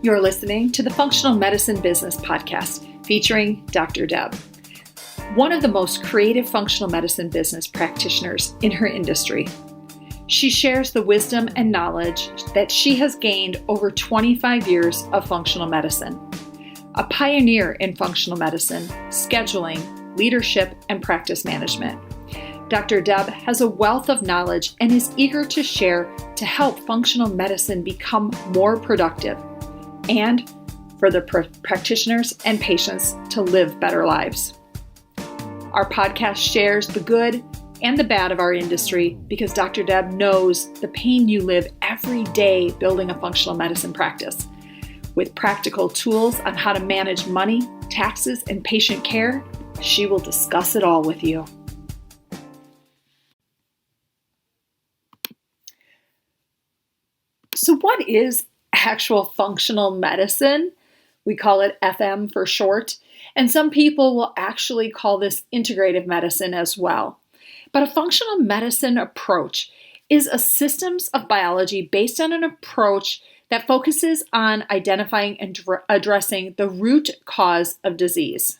You're listening to the Functional Medicine Business Podcast featuring Dr. Deb, one of the most creative functional medicine business practitioners in her industry. She shares the wisdom and knowledge that she has gained over 25 years of functional medicine. A pioneer in functional medicine, scheduling, leadership, and practice management. Dr. Deb has a wealth of knowledge and is eager to share to help functional medicine become more productive and for the practitioners and patients to live better lives. Our podcast shares the good and the bad of our industry because Dr. Deb knows the pain you live every day building a functional medicine practice. With practical tools on how to manage money, taxes, and patient care, she will discuss it all with you. So what is actual functional medicine? We call it FM for short, and some people will actually call this integrative medicine as well. But a functional medicine approach is a systems of biology based on an approach that focuses on identifying and addressing the root cause of disease.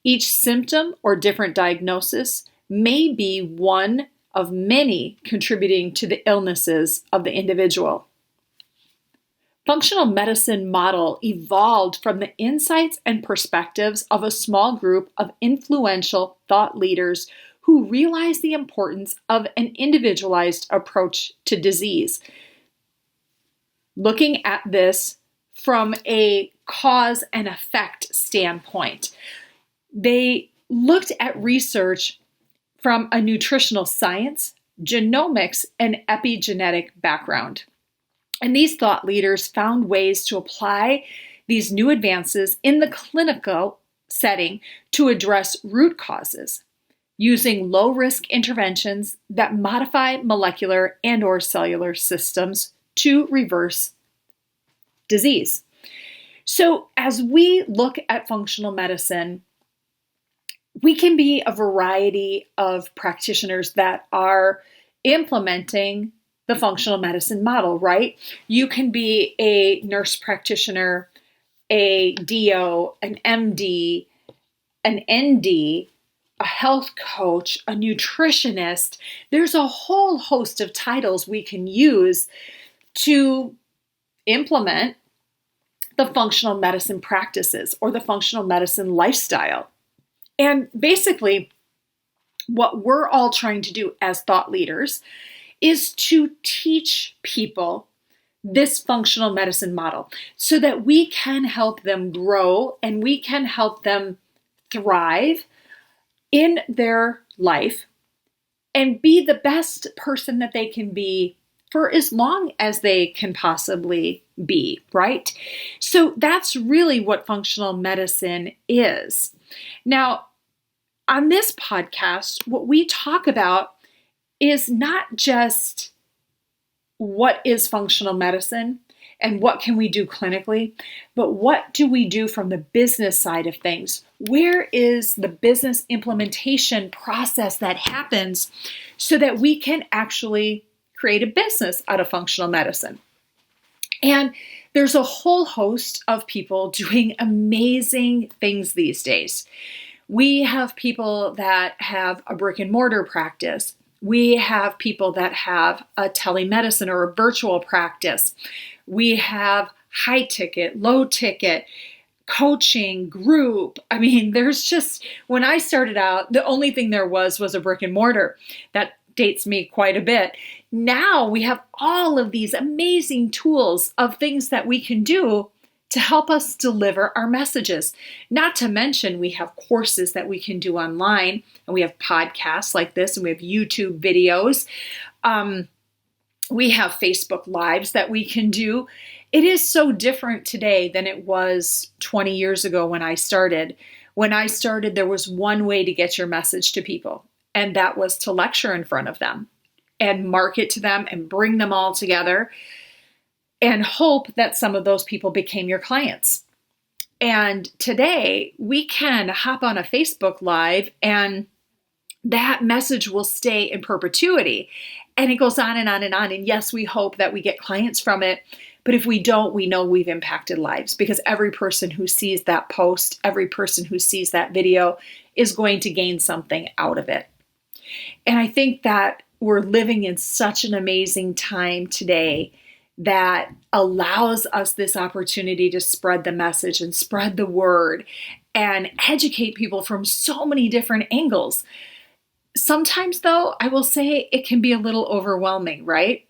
Each symptom or different diagnosis may be one of many contributing to the illnesses of the individual. Functional medicine model evolved from the insights and perspectives of a small group of influential thought leaders who realized the importance of an individualized approach to disease. Looking at this from a cause and effect standpoint, they looked at research from a nutritional science, genomics, and epigenetic background. And these thought leaders found ways to apply these new advances in the clinical setting to address root causes, using low-risk interventions that modify molecular and/or cellular systems to reverse disease. So as we look at functional medicine, we can be a variety of practitioners that are implementing the functional medicine model, right? You can be a nurse practitioner, a DO, an MD, an ND, a health coach, a nutritionist. There's a whole host of titles we can use to implement the functional medicine practices or the functional medicine lifestyle. And basically, what we're all trying to do as thought leaders is to teach people this functional medicine model so that we can help them grow and we can help them thrive in their life and be the best person that they can be for as long as they can possibly be, right? So that's really what functional medicine is. Now, on this podcast, what we talk about is not just what is functional medicine and what can we do clinically, but what do we do from the business side of things? Where is the business implementation process that happens so that we can actually create a business out of functional medicine? And there's a whole host of people doing amazing things these days. We have people that have a brick-and-mortar practice. We have people that have a telemedicine or a virtual practice. We have high ticket, low ticket, coaching, group. I mean, there's just, when I started out, the only thing there was a brick and mortar. That dates me quite a bit. Now we have all of these amazing tools of things that we can do to help us deliver our messages. Not to mention, we have courses that we can do online, and we have podcasts like this, and we have YouTube videos. We have Facebook Lives that we can do. It is so different today than it was 20 years ago when I started. When I started, there was one way to get your message to people, and that was to lecture in front of them and market to them and bring them all together and hope that some of those people became your clients. And today we can hop on a Facebook Live and that message will stay in perpetuity. And it goes on and on and on. And yes, we hope that we get clients from it, But if we don't, we know we've impacted lives, because every person who sees that post, every person who sees that video is going to gain something out of it. And I think that we're living in such an amazing time today that allows us this opportunity to spread the message and spread the word and educate people from so many different angles. Sometimes, though, I will say it can be a little overwhelming, right?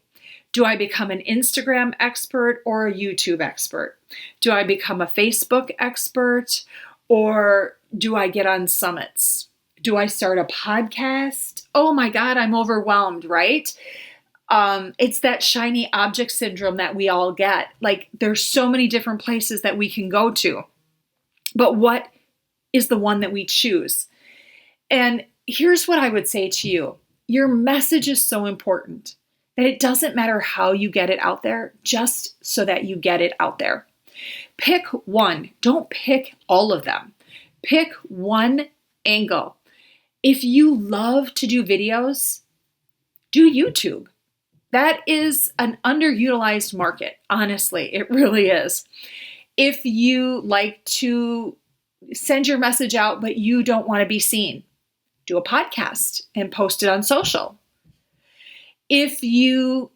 Do I become an Instagram expert or a YouTube expert? Do I become a Facebook expert, or do I get on summits? Do I start a podcast? Oh my God, I'm overwhelmed, right? It's that shiny object syndrome that we all get. Like, there's so many different places that we can go to, but what is the one that we choose? And here's what I would say to you. Your message is so important that it doesn't matter how you get it out there, just so that you get it out there. Pick one. Don't pick all of them. Pick one angle. If you love to do videos, do YouTube. That is an underutilized market. Honestly, it really is. If you like to send your message out, but you don't want to be seen, do a podcast and post it on social. If you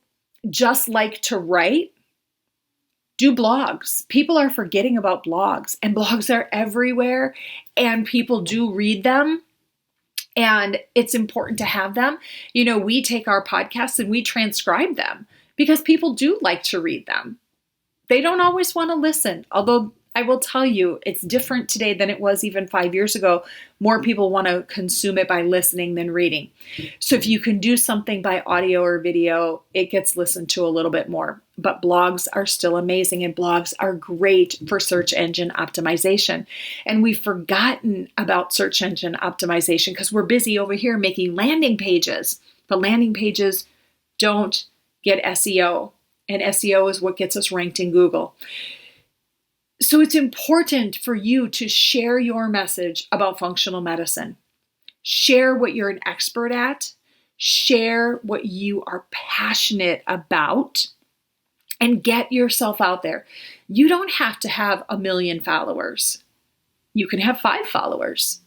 just like to write, do blogs. People are forgetting about blogs, and blogs are everywhere, and people do read them, and it's important to have them. You know, we take our podcasts and we transcribe them because people do like to read them. They don't always want to listen, although I will tell you, it's different today than it was even 5 years ago. More people want to consume it by listening than reading. So if you can do something by audio or video, it gets listened to a little bit more. But blogs are still amazing, and blogs are great for search engine optimization. And we've forgotten about search engine optimization because we're busy over here making landing pages. But landing pages don't get SEO, and SEO is what gets us ranked in Google. So it's important for you to share your message about functional medicine. Share what you're an expert at. Share what you are passionate about, and get yourself out there. You don't have to have 1 million followers. You can have 5 followers.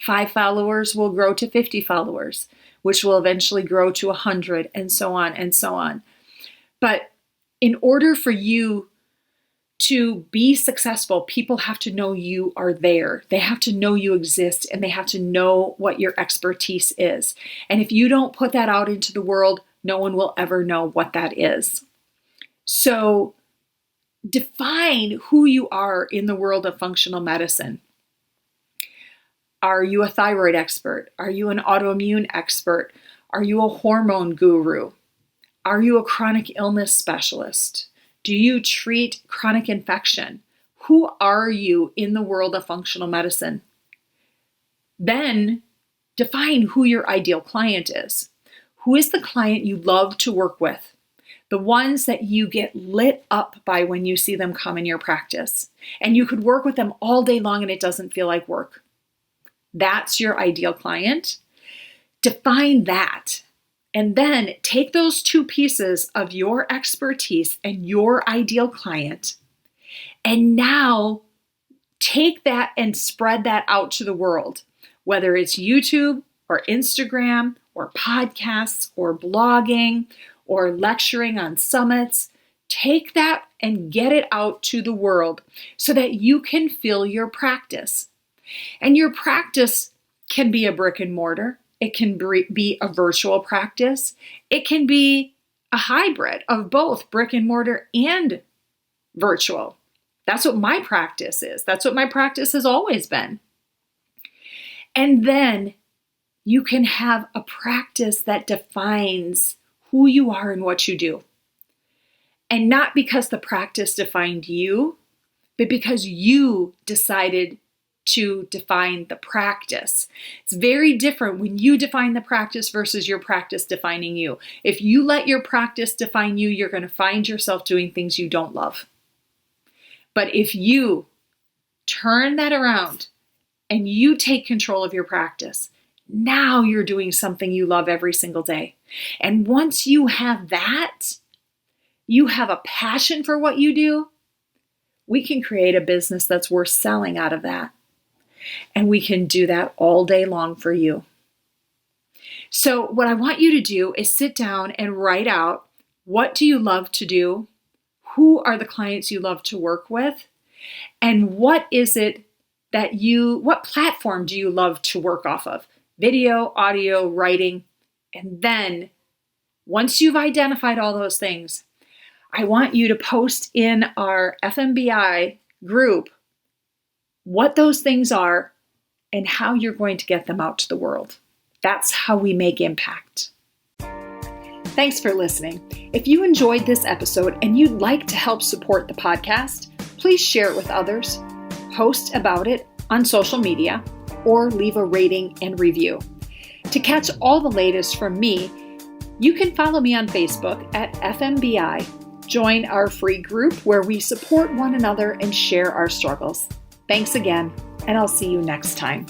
5 followers will grow to 50 followers, which will eventually grow to 100, and so on and so on. But in order for you to be successful, people have to know you are there. They have to know you exist, and they have to know what your expertise is. And if you don't put that out into the world, no one will ever know what that is. So define who you are in the world of functional medicine. Are you a thyroid expert? Are you an autoimmune expert? Are you a hormone guru? Are you a chronic illness specialist? Do you treat chronic infection? Who are you in the world of functional medicine? Then define who your ideal client is. Who is the client you love to work with? The ones that you get lit up by when you see them come in your practice. And you could work with them all day long and it doesn't feel like work. That's your ideal client. Define that. And then take those 2 pieces of your expertise and your ideal client, and now take that and spread that out to the world, whether it's YouTube or Instagram or podcasts or blogging or lecturing on summits. Take that and get it out to the world so that you can fill your practice. And your practice can be a brick and mortar. It can be a virtual practice. It can be a hybrid of both brick and mortar and virtual. That's what my practice is. That's what my practice has always been. And then you can have a practice that defines who you are and what you do. And not because the practice defined you, but because you decided to define the practice. It's very different when you define the practice versus your practice defining you. If you let your practice define you, you're going to find yourself doing things you don't love. But if you turn that around and you take control of your practice, now you're doing something you love every single day. And once you have that, you have a passion for what you do, we can create a business that's worth selling out of that. And we can do that all day long for you. So what I want you to do is sit down and write out, what do you love to do? Who are the clients you love to work with? And what is it what platform do you love to work off of? Video, audio, writing. And then once you've identified all those things, I want you to post in our FMBI group what those things are and how you're going to get them out to the world. That's how we make impact. Thanks for listening. If you enjoyed this episode and you'd like to help support the podcast, please share it with others, post about it on social media, or leave a rating and review. To catch all the latest from me, you can follow me on Facebook at FMBI. Join our free group where we support one another and share our struggles. Thanks again, and I'll see you next time.